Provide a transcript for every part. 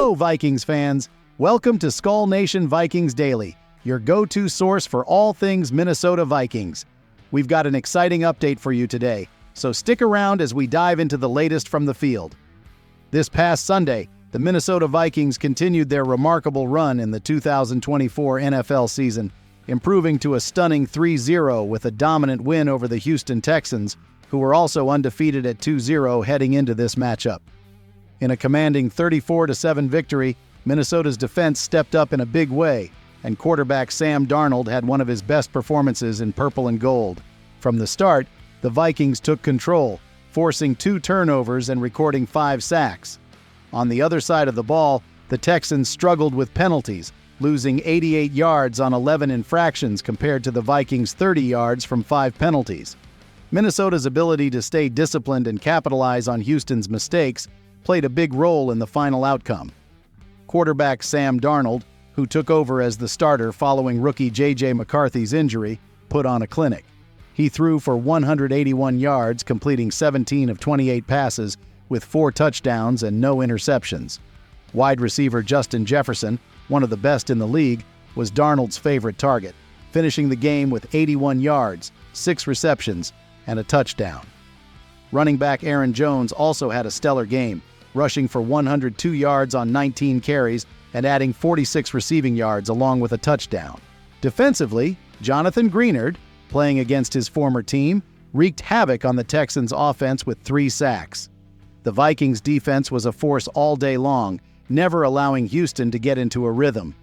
Hello, Vikings fans. Welcome to Skol Nation Vikings Daily, your go-to source for all things Minnesota Vikings. We've got an exciting update for you today, so stick around as we dive into the latest from the field. This past Sunday, the Minnesota Vikings continued their remarkable run in the 2024 NFL season, improving to a stunning 3-0 with a dominant win over the Houston Texans, who were also undefeated at 2-0 heading into this matchup. In a commanding 34-7 victory, Minnesota's defense stepped up in a big way, and quarterback Sam Darnold had one of his best performances in purple and gold. From the start, the Vikings took control, forcing 2 turnovers and recording 5 sacks. On the other side of the ball, the Texans struggled with penalties, losing 88 yards on 11 infractions compared to the Vikings' 30 yards from 5 penalties. Minnesota's ability to stay disciplined and capitalize on Houston's mistakes played a big role in the final outcome. Quarterback Sam Darnold, who took over as the starter following rookie J.J. McCarthy's injury, put on a clinic. He threw for 181 yards, completing 17 of 28 passes with 4 touchdowns and no interceptions. Wide receiver Justin Jefferson, one of the best in the league, was Darnold's favorite target, finishing the game with 81 yards, 6 receptions, and a touchdown. Running back Aaron Jones also had a stellar game, rushing for 102 yards on 19 carries and adding 46 receiving yards along with a touchdown. Defensively, Jonathan Greenard, playing against his former team, wreaked havoc on the Texans' offense with 3 sacks. The Vikings' defense was a force all day long, never allowing Houston to get into a rhythm.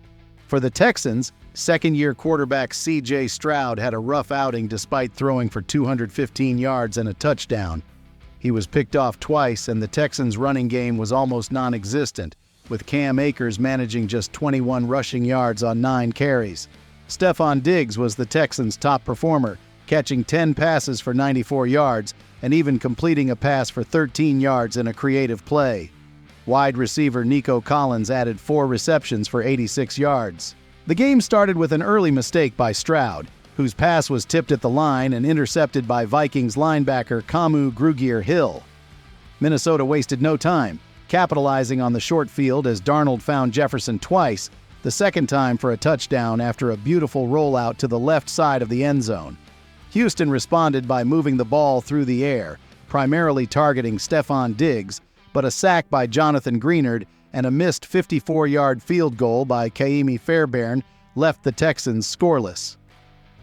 For the Texans, second-year quarterback C.J. Stroud had a rough outing despite throwing for 215 yards and a touchdown. He was picked off twice, and the Texans' running game was almost non-existent, with Cam Akers managing just 21 rushing yards on 9 carries. Stefon Diggs was the Texans' top performer, catching 10 passes for 94 yards and even completing a pass for 13 yards in a creative play. Wide receiver Nico Collins added 4 receptions for 86 yards. The game started with an early mistake by Stroud, whose pass was tipped at the line and intercepted by Vikings linebacker Kamu Grugier-Hill. Minnesota wasted no time, capitalizing on the short field as Darnold found Jefferson twice, the second time for a touchdown after a beautiful rollout to the left side of the end zone. Houston responded by moving the ball through the air, primarily targeting Stefon Diggs, but a sack by Jonathan Greenard and a missed 54-yard field goal by Kaimi Fairbairn left the Texans scoreless.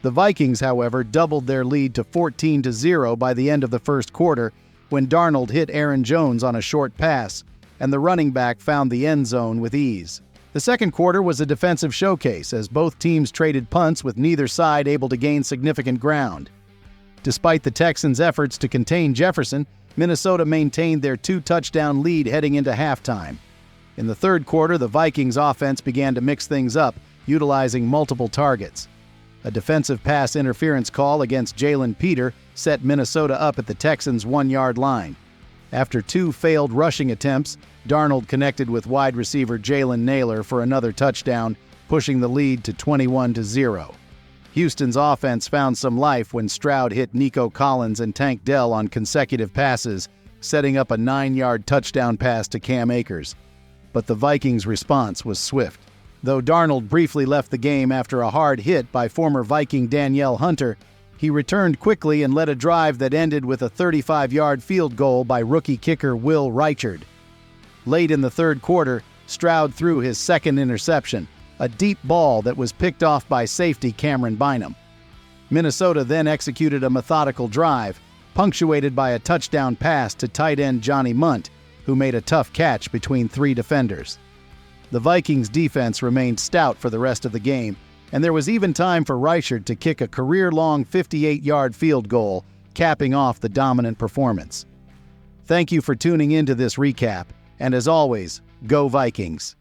The Vikings, however, doubled their lead to 14-0 by the end of the first quarter when Darnold hit Aaron Jones on a short pass, and the running back found the end zone with ease. The second quarter was a defensive showcase as both teams traded punts with neither side able to gain significant ground. Despite the Texans' efforts to contain Jefferson, Minnesota maintained their 2-touchdown lead heading into halftime. In the third quarter, the Vikings' offense began to mix things up, utilizing multiple targets. A defensive pass interference call against Jalen Peter set Minnesota up at the Texans' 1-yard line. After 2 failed rushing attempts, Darnold connected with wide receiver Jalen Naylor for another touchdown, pushing the lead to 21-0. Houston's offense found some life when Stroud hit Nico Collins and Tank Dell on consecutive passes, setting up a 9-yard touchdown pass to Cam Akers. But the Vikings' response was swift. Though Darnold briefly left the game after a hard hit by former Viking Danielle Hunter, he returned quickly and led a drive that ended with a 35-yard field goal by rookie kicker Will Reichard. Late in the third quarter, Stroud threw his second interception, a deep ball that was picked off by safety Cameron Bynum. Minnesota then executed a methodical drive, punctuated by a touchdown pass to tight end Johnny Munt, who made a tough catch between 3 defenders. The Vikings' defense remained stout for the rest of the game, and there was even time for Reichard to kick a career-long 58-yard field goal, capping off the dominant performance. Thank you for tuning in to this recap, and as always, go Vikings!